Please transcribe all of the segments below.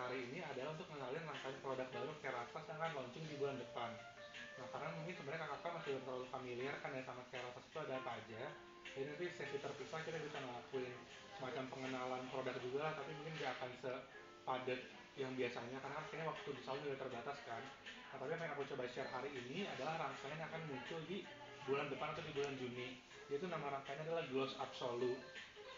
hari ini adalah untuk mengenalin rangkaian produk baru Keratas yang akan launching di bulan depan. Nah, karena mungkin sebenarnya kakak masih belum terlalu familiar kan ya sama Keratas itu ada apa aja. Jadi nanti sesi terpisah kita bisa ngelakuin semacam pengenalan produk juga, tapi mungkin nggak akan sepadat yang biasanya karena kan kayaknya waktu di salon juga terbatas kan. Nah, tapi apa yang aku coba share hari ini adalah rangkaian yang akan muncul di bulan depan atau di bulan Juni. Yaitu nama rangkaiannya adalah Gloss Absolute.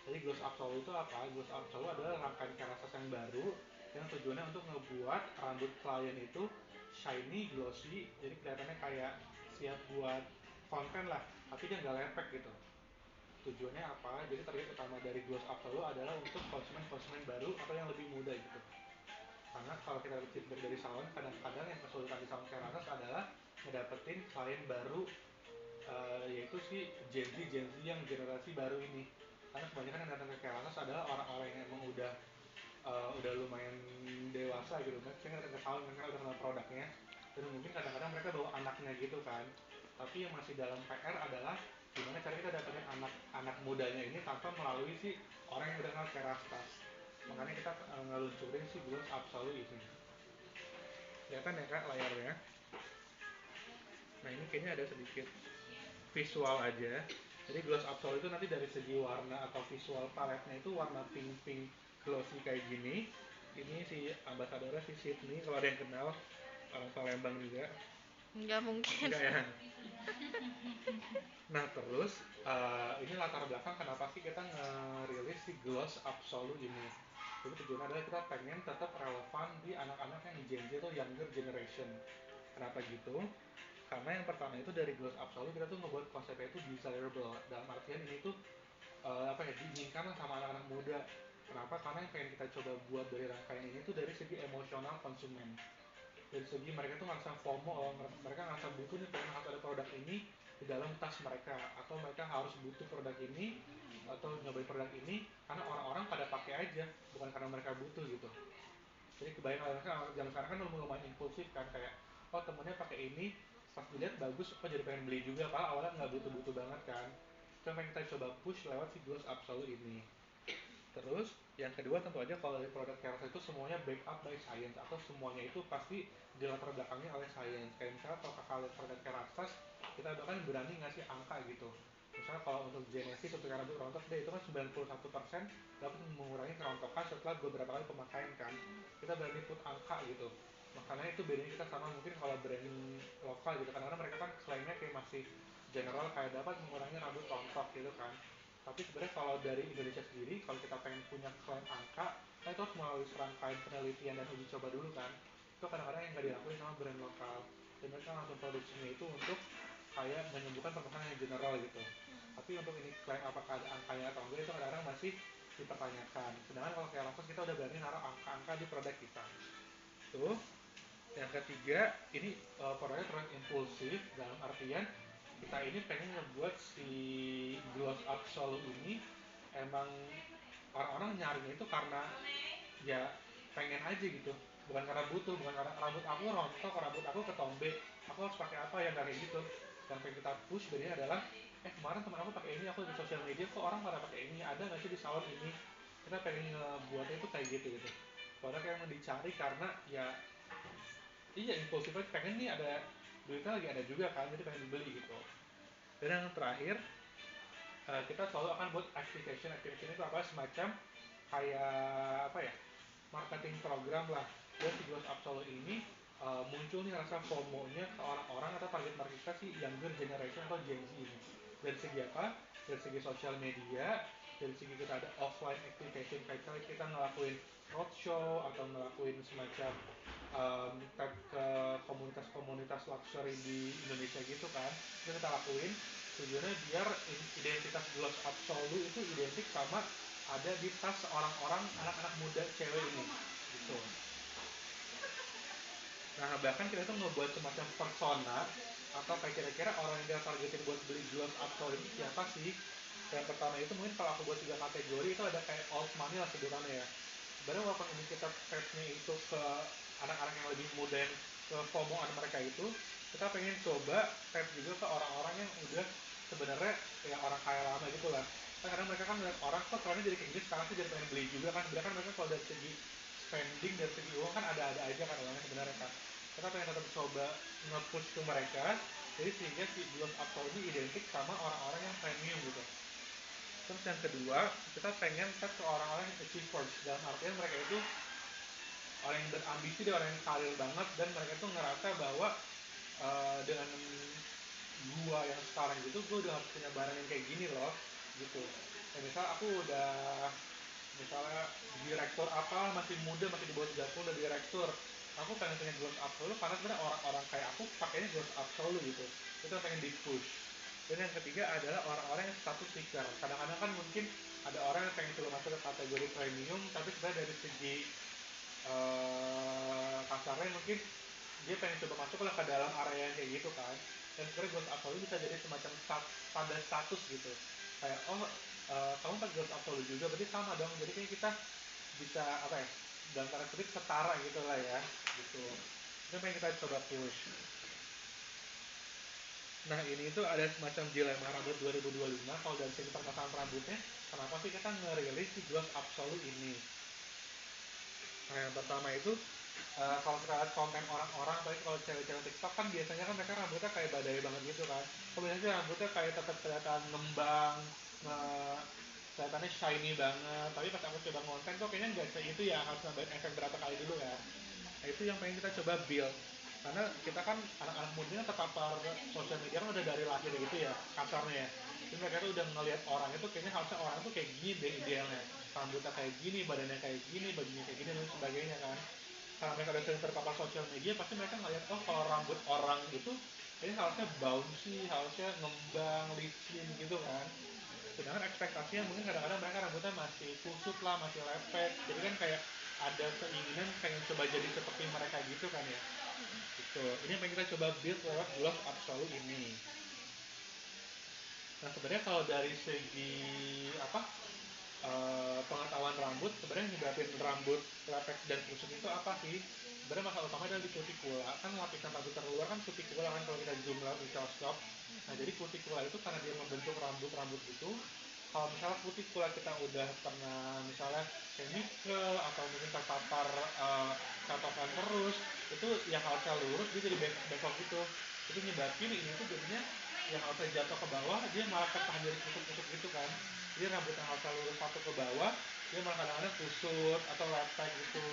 Jadi Gloss Absolute itu apa? Gloss Absolute adalah rangkaian Keratas yang baru yang tujuannya untuk ngebuat rambut klien itu shiny, glossy, jadi kelihatannya kayak siap buat konten lah, tapi dia nggak lepek gitu. Tujuannya apa? Jadi target utama dari Gloss Absolute adalah untuk konsumen-konsumen baru atau yang lebih muda gitu. Karena kalau kita lihat feedback dari salon, kadang-kadang yang kesulitan di salon Keratas adalah ngedapetin klien baru, yaitu si Gen Z yang generasi baru ini. Karena kebanyakan yang datang ke Keratas adalah orang-orang yang emang udah lumayan dewasa gitu kan, saya nggak tahu mereka udah kenal produknya dan mungkin kadang-kadang mereka bawa anaknya gitu kan, tapi yang masih dalam PR adalah gimana cara kita dapetin anak mudanya ini tanpa melalui si orang yang udah kenal Kerastas. Makanya kita ngeluncurin si Gloss Absolute ini. Kelihatan ya kak layarnya. Nah ini kayaknya ada sedikit visual aja. Jadi Gloss Absolute itu nanti dari segi warna atau visual paletnya itu warna pink glossy kayak gini. Ini si ambasadornya si Sydney, kalau ada yang kenal, orang Palembang juga. Nggak mungkin. Enggak ya. Nah terus ini latar belakang kenapa sih kita ngerilis si Gloss Absolute ini. Jadi tujuannya adalah kita pengen tetap relevan di anak-anak yang Gen Z atau younger generation. Kenapa gitu? Karena yang pertama itu dari Gloss Absolute kita tuh ngebuat konsepnya itu desirable. Dalam artian ini tuh apa ya, diinginkan lah sama anak-anak muda. Kenapa? Karena yang pengen kita coba buat dari rangkaian ini tuh dari segi emosional konsumen. Dari segi mereka tuh ngerasa FOMO, mereka ngerasa butuh nih, pengen harus ada produk ini di dalam tas mereka, atau mereka harus butuh produk ini atau nyobain produk ini karena orang-orang pada pakai aja, bukan karena mereka butuh gitu. Jadi kebayang kan zaman sekarang kan lumayan impulsif kan, kayak oh temennya pakai ini, pas dilihat bagus, oh jadi pengen beli juga, padahal awalnya nggak butuh-butuh banget kan. Itu yang pengen kita coba push lewat si Gloss Absolute ini. Terus yang kedua tentu aja kalau dari produk Kerasa itu semuanya back up by science, atau semuanya itu pasti dilatar belakangnya oleh science. Kayak misalnya kalau kakak lihat produk Kerasa, kita bahkan berani ngasih angka gitu. Misalnya kalau untuk Genesis untuk rambut rontok dia itu kan 91% dapat mengurangi kerontokan setelah beberapa kali pemakaian kan. Kita berani put angka gitu. Makanya itu bedanya kita sama mungkin kalau brand lokal gitu, karena mereka kan klaimnya kayak masih general kayak dapat mengurangi rambut rontok gitu kan. Tapi sebenarnya kalau dari Indonesia sendiri, kalau kita pengen punya klaim angka, kita itu harus melalui serangkaian penelitian dan uji coba dulu kan. Itu kadang-kadang yang nggak dilakuin sama brand lokal. Dan mereka langsung produksinya itu untuk kayak menyembuhkan permasalahan yang general gitu. Tapi untuk ini klaim apakah ada angkanya atau enggak itu kadang-kadang masih dipertanyakan. Sedangkan kalau kayak Langsung kita udah berani naruh angka-angka di produk kita. Tuh. Yang ketiga, ini produknya terlalu impulsif dalam artian kita ini pengen ngebuat si Gloss Absolute ini emang orang-orang nyarinya itu karena ya pengen aja gitu, bukan karena butuh, bukan karena rambut aku rontok, rambut aku ketombe, aku harus pakai apa yang kayak gitu. Yang pengen kita push bedanya adalah kemarin teman aku pakai ini, aku di sosial media kok orang pada pakai ini, ada nggak sih di salon ini. Kita pengen ngebuatnya itu kayak gitu gitu, produk yang dicari karena ya iya impulsif aja, pengen nih, ada duitnya lagi ada juga kan, jadi pengen dibeli gitu. Dan yang terakhir, kita selalu akan buat activation itu apa, semacam kayak apa ya, marketing program lah buat si Gloss Absolute ini. Muncul nih rasa FOMO-nya ke orang-orang atau target market kita si younger generation atau Gen Z ini. Dari segi apa? Dari segi sosial media, dari segi kita ada offline activation kayak kita ngelakuin roadshow atau ngelakuin semacam tag ke komunitas-komunitas luxury di Indonesia gitu kan. Itu kita lakuin tujuannya biar identitas Gloss Absolute itu identik sama ada di tas orang-orang anak-anak muda cewek ini gitu. Nah bahkan kita tuh ngebuat semacam persona atau kayak kira-kira orang yang dia targetin buat beli Gloss Absolute ini siapa sih. Yang pertama itu mungkin kalau aku buat 3 kategori itu ada kayak old money lah sebutannya ya. Sebenarnya walaupun ini kita tag-nya itu ke anak-anak yang lebih muda yang ke FOMO-an mereka itu, kita pengen coba tag juga ke orang-orang yang udah sebenarnya ya orang kaya lama gitu lah. Kan kadang mereka kan melihat orang kok trennya jadi kayak gini, sekarang sih jadi pengen beli juga kan. Sebenarnya kan mereka kalau dari segi spending branding dari segi uang kan ada-ada aja kan uangnya sebenarnya kan. Kita pengen tetap coba nge-push ke mereka, jadi sehingga si gloss absolute ini identik sama orang-orang yang premium gitu. Terus yang kedua, kita pengen ke orang-orang yang achievers, dalam artian mereka itu orang yang berambisi, dia orang yang karir banget, dan mereka tuh ngerasa bahwa dengan gua yang sekarang gitu, gua udah harus punya barang yang kayak gini loh, gitu. Ya misal aku udah misalnya direktur apa, masih muda, masih di bawah 30 udah direktur, aku pengen punya gloss up dulu karena sebenarnya orang-orang kayak aku pakainya gloss up selalu gitu, itu yang pengen di push. Dan yang ketiga adalah orang-orang yang status seeker. Kadang-kadang kan mungkin ada orang yang pengen coba masuk ke kategori premium, tapi sebenarnya dari segi kasarnya mungkin dia pengen coba masuk lah ke dalam area yang kayak gitu kan. Dan sebenarnya gloss up selalu bisa jadi semacam tanda status gitu, kayak oh kamu kan gloss up selalu juga, berarti sama dong, jadi kayak kita bisa apa ya, dalam tanda kutip setara gitu lah ya, gitu. Itu pengen kita coba push. Nah ini itu ada semacam dilema rambut 2025. Kalau dari segi permasalahan rambutnya, kenapa sih kita ngerilis si gloss absolute ini? Nah yang pertama itu kalau kita lihat konten orang-orang, apalagi kalau cewek-cewek TikTok kan biasanya kan mereka rambutnya kayak badai banget gitu kan. Kemudian sih rambutnya kayak tetap kelihatan ngembang, kelihatannya shiny banget. Tapi pas aku coba ngonten kok kayaknya nggak se itu ya, harus nambahin efek berapa kali dulu ya. Nah itu yang pengen kita coba build, karena kita kan anak-anak muda terpapar sosial media kan udah dari lahir gitu ya kasarnya ya. Jadi mereka tuh udah ngelihat orang itu kayaknya harusnya orang tuh kayak gini deh idealnya, rambutnya kayak gini, badannya kayak gini, bajunya kayak gini dan sebagainya kan. Karena mereka udah sering terpapar sosial media, pasti mereka ngelihat oh kalau rambut orang itu kayaknya harusnya bouncy, harusnya ngembang, licin gitu kan. Sedangkan ekspektasinya mungkin kadang-kadang mereka rambutnya masih kusut lah, masih lepek, jadi kan kayak ada keinginan pengen coba jadi seperti mereka gitu kan ya. Gitu. Ini yang pengen kita coba build lewat gloss absolute ini. Nah sebenarnya kalau dari segi apa pengetahuan rambut, sebenarnya nyebabin rambut lepek dan kusut itu apa sih? Sebenarnya masalah utama adalah di kutikula. Kan lapisan rambut terluar kan kutikula kan, kalau kita zoom lewat mikroskop. Nah jadi kutikula itu karena dia membentuk rambut-rambut itu, kalau misalnya kutikula kita udah pernah misalnya chemical atau mungkin terpapar catokan terus, itu yang harusnya lurus dia jadi bengkok gitu. Itu nyebabin ini tuh jadinya yang harusnya jatuh ke bawah dia malah ketahan jadi kusut-kusut gitu kan. Jadi rambut yang harusnya lurus satu ke bawah dia malah kadang-kadang kusut atau lepek gitu,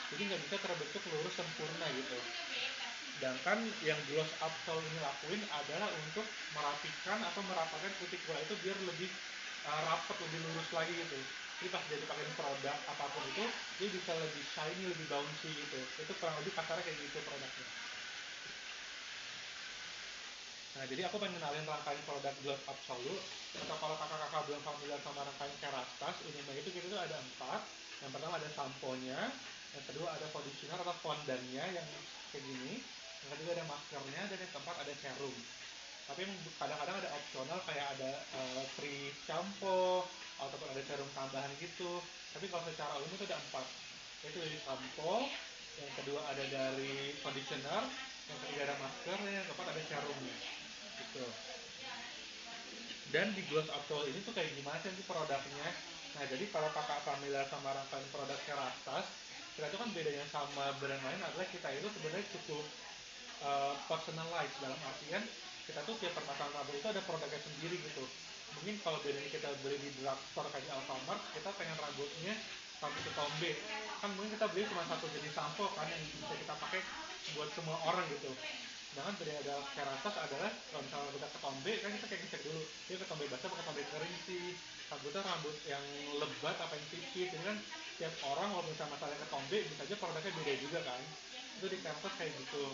jadi nggak bisa terbentuk lurus sempurna gitu. Sedangkan yang gloss up soul ini lakuin adalah untuk merapikan atau merapatkan kutikula itu biar lebih rapet, lebih lurus lagi gitu. Jadi pas dia dipakai produk apapun itu, dia bisa lebih shiny, lebih bouncy gitu. Itu kurang lebih kasarnya kayak gitu produknya. Nah, jadi aku pengen kenalin rangkaian produk Gloss Absolute. Atau kalau kakak-kakak belum familiar sama rangkaian Kerastase, Unima itu kita tuh ada 4. Yang pertama ada samponya, yang kedua ada conditioner atau fondannya yang kayak gini, yang ketiga ada maskernya, dan yang keempat ada serum. Tapi kadang-kadang ada opsional kayak ada free shampoo ataupun ada serum tambahan gitu. Tapi kalau secara umum itu ada 4. Itu dari shampoo, yang kedua ada dari conditioner, yang ketiga ada masker, dan yang keempat ada serumnya gitu. Dan di Gloss Absolute ini tuh kayak gimana sih produknya? Nah jadi kalau kakak familiar sama rangkaian produk Kerastase, kita tuh kan bedanya sama brand lain adalah kita itu sebenarnya cukup personalized, dalam artian kita tuh tiap permasalahan rambut itu ada produknya sendiri gitu. Mungkin kalau bedanya kita beli di drugstore kayak Alfamart, kita pengen rambutnya satu ketombe, kan mungkin kita beli cuma satu jenis sampo kan yang bisa kita pakai buat semua orang gitu. Sedangkan dari ada Kerastase adalah kalau misalnya kita ketombe kan kita kayak ngecek dulu dia ketombe basah atau ketombe kering sih, rambutnya rambut yang lebat apa yang tipis, jadi kan tiap orang kalau misalnya masalah ketombe bisa aja produknya beda juga kan. Itu di Kerastase kayak gitu.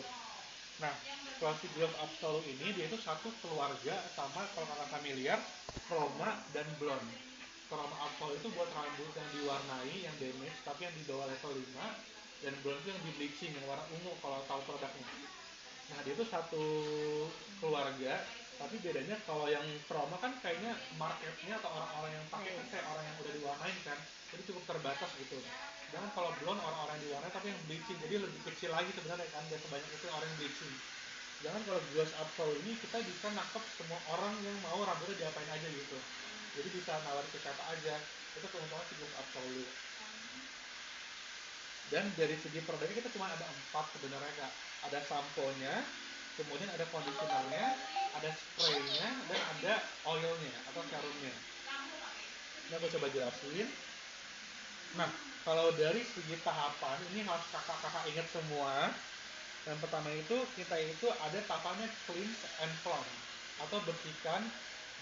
Nah, kalau si Gloss Absolute ini dia itu satu keluarga sama kalau kakak familiar Chroma dan Blonde. Chroma Absolute itu buat rambut yang diwarnai, yang damage tapi yang di bawah level 5, dan Blonde itu yang di bleaching yang warna ungu kalau tahu produknya. Nah dia tuh satu keluarga, tapi bedanya kalau yang Chroma kan kayaknya marketnya atau orang-orang yang pakai kan kayak orang yang udah diwarnain kan, jadi cukup terbatas gitu. Sedangkan kalau Blonde orang-orang yang diwarnai tapi yang bleaching, jadi lebih kecil lagi sebenarnya kan, gak sebanyak itu orang yang bleaching. Jangan kalau Gloss Absolute ini kita bisa nangkep semua orang yang mau rambutnya diapain aja gitu. Jadi bisa nawarin ke siapa aja. Itu keuntungan si Gloss Absolute. Dan dari segi produknya kita cuma ada 4 sebenarnya Kak. Ada sampo-nya, kemudian ada conditionernya, ada spraynya, dan ada oilnya atau serumnya. Ini aku coba jelasin. Nah, kalau dari segi tahapan, ini harus kakak-kakak ingat semua. Yang pertama itu, kita itu ada tahapannya cleanse and plump, atau bersihkan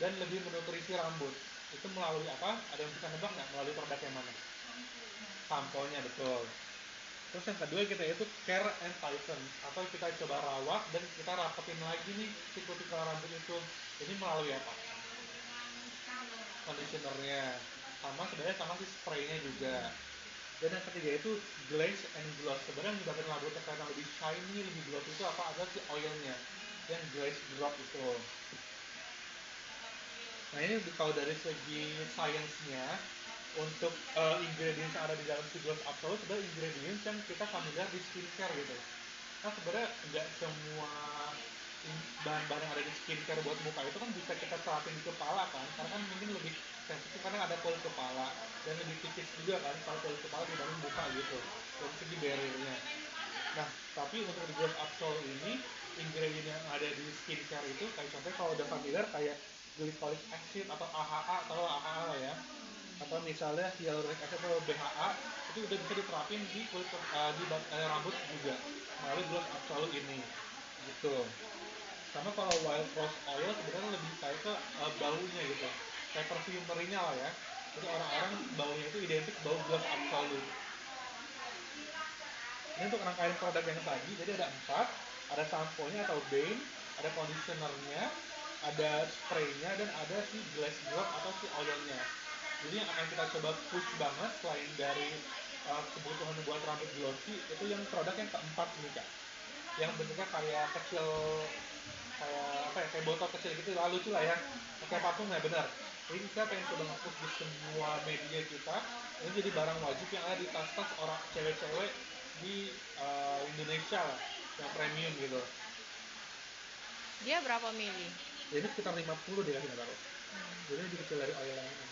dan lebih menutrisi rambut. Itu melalui apa? Ada yang bisa nebak nggak melalui produk yang mana? Sampo-nya, betul. Terus yang kedua kita itu care and tighten, atau kita coba rawat dan kita rapetin lagi nih si kutikul rambut itu. Ini melalui apa? Conditionernya. Sama sebenarnya sama si spraynya juga. Dan yang ketiga itu glaze and gloss. Sebenarnya yang menyebabkan rambutnya kelihatan lebih shiny, lebih gloss itu apa? Adalah si oilnya. Yang glaze drop itu. Nah ini kalau dari segi sainsnya, untuk ingredients yang ada di dalam si gloss absolute sebenarnya ingredients yang kita familiar di skincare gitu. Nah sebenarnya nggak semua bahan-bahan yang ada di skincare buat muka itu kan bisa kita terapin di kepala kan, karena kan mungkin lebih sensitif karena ada kulit kepala dan lebih tipis juga kan kalau kulit kepala dibanding muka gitu dari segi barriernya. Nah tapi untuk di gloss absolute ini ingredient yang ada di skincare itu kayak contohnya kalau udah familiar kayak glycolic acid atau AHA atau AHA lah ya, atau misalnya hyaluronic acid atau BHA, itu udah bisa diterapin di kulit rambut juga melalui gloss absolute ini gitu. Sama kalau wild rose oil sebenarnya lebih kayak ke baunya gitu, kayak perfumerinya lah ya. Jadi orang-orang baunya itu identik bau gloss absolute. Ini untuk rangkaian produk yang tadi, jadi ada 4, ada sampo-nya atau bane, ada conditionernya, ada spraynya, dan ada si glaze drop atau si oilnya. Jadi yang akan kita coba push banget selain dari kebutuhan buat rambut glossy, itu yang produk yang keempat nih Kak. Yang bentuknya kayak kecil, kayak apa ya, kayak botol kecil gitu lah, lucu lah ya, kayak patung ya, benar. Jadi kita pengen coba nge-push di semua media kita, ini jadi barang wajib yang ada di tas-tas orang cewek-cewek di Indonesia lah, yang premium gitu. Dia berapa mili? Jadi sekitar 50 deh kita taruh. Jadi lebih kecil dari oil yang ini,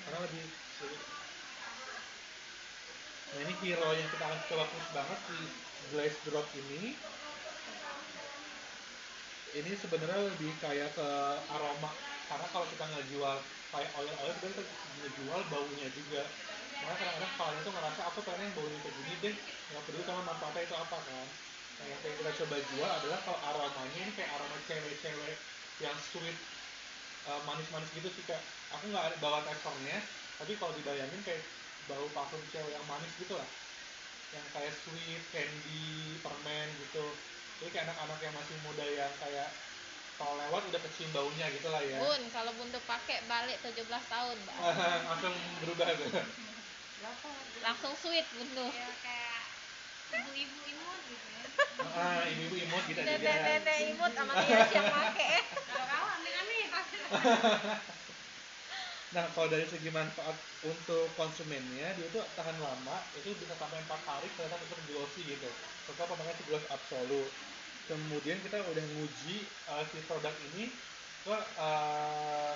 karena lebih sedikit. Nah ini hero yang kita akan coba push banget si glaze drop ini sebenarnya lebih kayak ke aroma, karena kalau kita ngejual kayak oil sebenarnya kita ngejual baunya juga. Makanya kadang-kadang kalian tuh ngerasa aku pengen yang baunya kayak gini deh, nggak peduli sama manfaatnya itu apa kan. Nah yang kita coba jual adalah kalau aromanya ini kayak aroma cewek-cewek yang sweet, manis-manis gitu sih Kak. Aku nggak bawa testernya, tapi kalau dibayangin kayak bau parfum cewek yang manis gitu lah, yang kayak sweet, candy, permen gitu. Jadi kayak anak-anak yang masih muda yang kayak kalau lewat udah kecium baunya gitu lah ya. Bun, kalau Buntu pakai balik 17 tahun, Mbak. Langsung berubah tuh. Langsung sweet Buntu. Ya kayak ibu-ibu imut gitu ya. Ibu-ibu imut gitu juga. Nenek-nenek imut sama dia siap pakai. Kalau kamu aneh-aneh pasti. Nah kalau dari segi manfaat untuk konsumennya, dia itu tahan lama, itu bisa sampai 4 hari ternyata tetap glossy gitu, setelah pemakaian si gloss absolute. Kemudian kita udah nguji si produk ini ke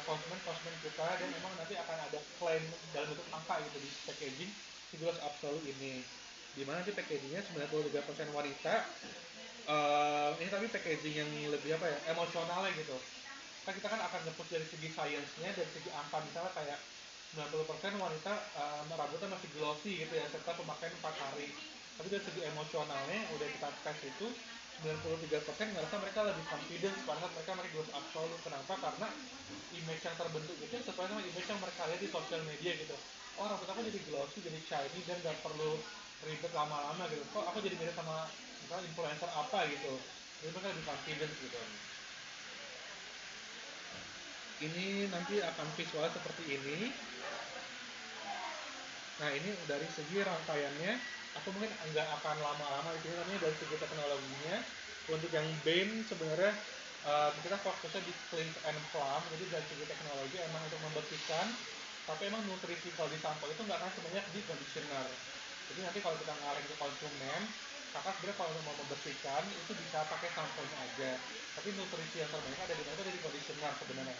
konsumen-konsumen kita, dan memang nanti akan ada klaim dalam bentuk angka gitu di packaging si gloss absolute ini, dimana nanti packagingnya 93% wanita. Ini tapi packaging yang lebih apa ya, emosionalnya gitu. Kan kita kan akan nge-push dari segi sainsnya, dari segi angka misalnya kayak 90% wanita rambutnya masih glossy gitu ya setelah pemakaian 4 hari. Tapi dari segi emosionalnya udah kita tes itu 93% ngerasa mereka lebih confidence pada saat mereka pakai gloss absolute. Kenapa? Karena image yang terbentuk itu sesuai sama image yang mereka lihat di sosial media gitu. Oh rambut aku jadi glossy, jadi shiny, dan gak perlu ribet lama-lama gitu. Kok aku jadi mirip sama misalnya influencer apa gitu. Jadi mereka lebih confidence gitu. Ini nanti akan visual seperti ini. Nah ini dari segi rangkaiannya, aku mungkin nggak akan lama-lama di sini. Tapi dari segi teknologinya, untuk yang bane sebenarnya kita fokusnya di cleanse and plump. Jadi dari segi teknologi emang untuk membersihkan, tapi emang nutrisi kalau di sampo itu nggak akan sebanyak di conditioner. Jadi nanti kalau kita ngarahin ke konsumen, kakak sebenarnya kalau mau membersihkan itu bisa pakai samponya aja. Tapi nutrisi yang terbanyak ada di mana? Ada di conditioner sebenarnya.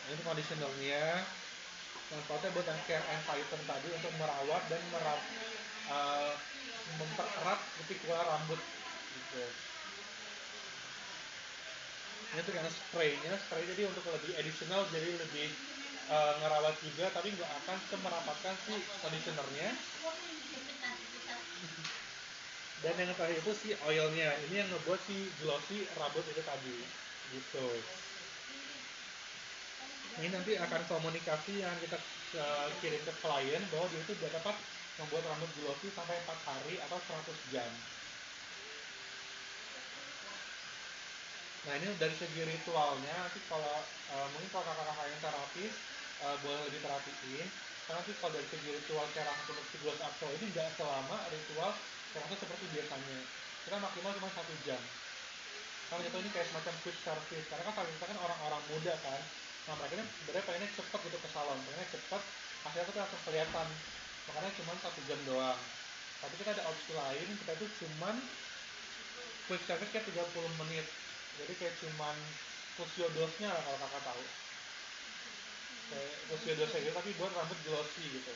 Ini conditionernya, manfaatnya buat yang care and tighten tadi untuk merawat dan kutikula rambut gitu. Ini untuk yang spray jadi untuk lebih additional, jadi lebih ngerawat juga, tapi nggak akan semerapatkan si conditionernya. Dan yang terakhir itu si oilnya, ini yang ngebuat si glossy rambut itu tadi gitu. Ini nanti akan komunikasi yang kita kirim ke klien bahwa dia itu dapat membuat rambut glossy sampai 4 hari atau 100 jam. Nah ini dari segi ritualnya, nanti kalau mungkin kalau kakak-kakak yang terapis boleh lebih perhatiin. Karena nanti kalau dari segi ritual cara untuk si gloss up show ini nggak selama ritual cara seperti biasanya. Kita maksimal cuma 1 jam. Kalau itu ini kayak semacam quick service, karena kan kalau kita kan orang-orang muda kan, nah mereka ini sebenarnya pengennya cepet gitu ke salon, pengennya cepet, hasilnya tuh langsung kelihatan, makanya cuma 1 jam doang. Tapi kita ada opsi lain, kita itu cuma quick service kayak 30 menit, jadi kayak cuman fusiodose-nya lah kalau kakak tahu, kayak fusiodose gitu tapi buat rambut glossy gitu.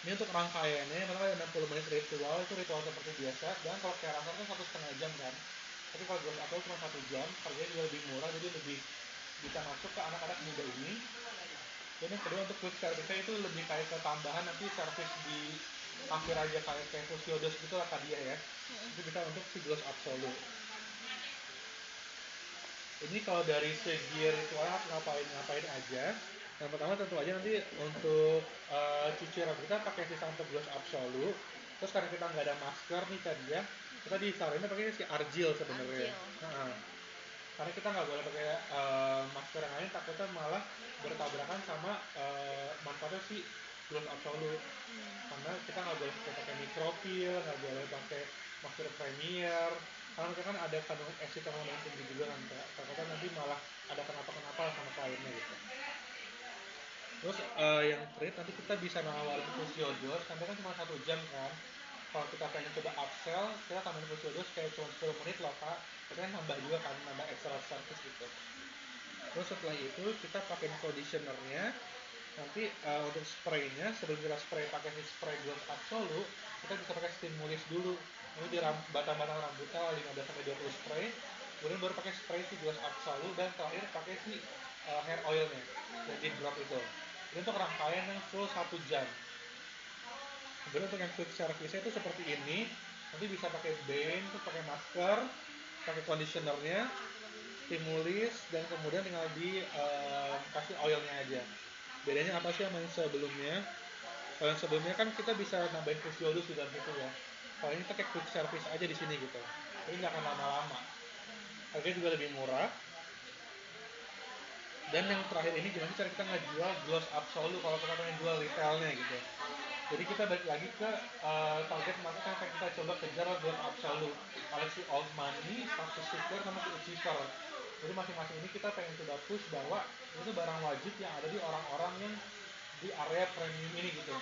Ini untuk rangkaiannya, memang ada 60 menit ritual, itu ritual seperti biasa, dan kalau kayak rangkaian kan 1,5 jam kan. Tapi kalau gloss up cuma 1 jam, harganya juga lebih murah, jadi lebih bisa masuk ke anak-anak muda ini. Dan yang kedua untuk quick service itu lebih kayak ke tambahan nanti service di akhir aja kayak fusiodos gitu lah tadi ya. Itu bisa untuk si gloss absolute. Ini kalau dari segi ritual ngapain aja. Yang pertama tentu aja nanti untuk cuci rambut kita pakai si sampo gloss absolute. Terus karena kita nggak ada masker nih tadi ya, kita disaranin pakai si argil sebenarnya. Karena kita nggak boleh pakai masker yang lain, takutnya malah bertabrakan sama manfaatnya si gloss absolute. Karena kita nggak boleh pakai microfil, nggak boleh pakai masker premier, karena mereka kan ada kandungan eksit yang lumayan tinggi juga kan, takutnya nanti malah ada kenapa-kenapa sama kliennya gitu. Terus yang terakhir nanti kita bisa nawarin fusiodos, nanti kan cuma 1 jam kan. Kalau kita pengen coba upsell, kita tambahin fusiodos kayak cuma 10 menit loh kak. Kita nambah juga kan, nambah extra service gitu. Terus setelah itu kita pakai conditionernya. Nanti untuk spraynya, sebelum kita spray pakai spray gloss absolute, kita bisa pakai stimulis dulu. Ini di batang-batang rambutnya 15-20 spray. Kemudian baru pakai spray si gloss absolute, dan terakhir pakai si hair oilnya, yang di drop itu. Ini untuk rangkaian yang full 1 jam. Kemudian untuk yang quick service itu seperti ini. Nanti bisa pakai band, terus pakai masker, pakai conditionernya, stimulis, dan kemudian tinggal di kasih oilnya aja. Bedanya apa sih sama yang sebelumnya? Kalau yang sebelumnya kan kita bisa nambahin fusiodose di dalam situ ya. Kalau ini kita kayak quick service aja di sini gitu. Jadi nggak akan lama-lama. Harganya juga lebih murah. Dan yang terakhir ini gimana cara kita ngejual gloss absolute kalau kita pengen jual retailnya gitu. Jadi kita balik lagi ke target market yang pengen kita coba kejar gloss absolute. Kalau si old money, status seeker, sama si achiever. Jadi masing-masing ini kita pengen coba push bahwa itu barang wajib yang ada di orang-orang yang di area premium ini gitu.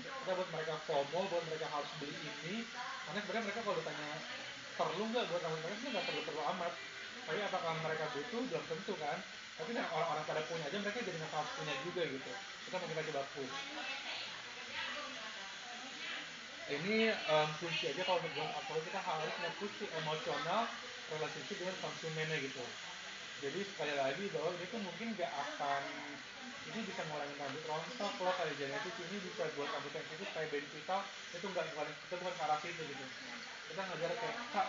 Kita buat mereka FOMO, buat mereka harus beli ini. Karena sebenarnya mereka kalau ditanya perlu nggak buat rambut mereka sih nggak perlu amat. Tapi apakah mereka butuh belum tentu kan. Tapi nah, orang-orang pada punya aja mereka jadi nggak harus punya juga gitu. Kita mau kita coba push. Ini kunci aja kalau untuk gloss up kita harus nge-push si emosional relationship dengan konsumennya gitu. Jadi sekali lagi bahwa ini tuh mungkin gak akan, ini bisa ngurangin rambut rontok loh kayak genetik, ini bisa buat rambut yang itu kayak benfital, itu bukan kita bukan ke arah situ gitu. Kita ngajar kayak kak,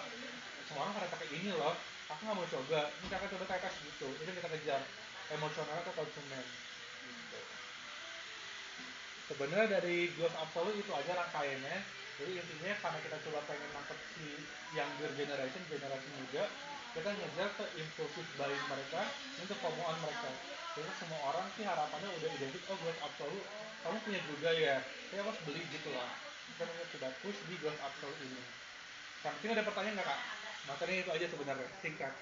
semua orang pada pakai ini loh, aku nggak mau coba, ini kakak coba tes gitu. Itu kita kejar emosional ke konsumen. Gitu. Sebenarnya dari gloss absolute itu aja rangkaiannya. Jadi intinya karena kita coba pengen nangkep si younger generation, generasi muda, kita ngejar ke impulsive buying mereka, untuk FOMO-an mereka. Jadi semua orang sih harapannya udah identik, oh gloss absolute, kamu punya juga ya, saya harus beli gitu lah. Kita mau coba push di gloss absolute ini. Yang penting ada pertanyaan nggak kak? Materinya itu aja sebenarnya, singkat.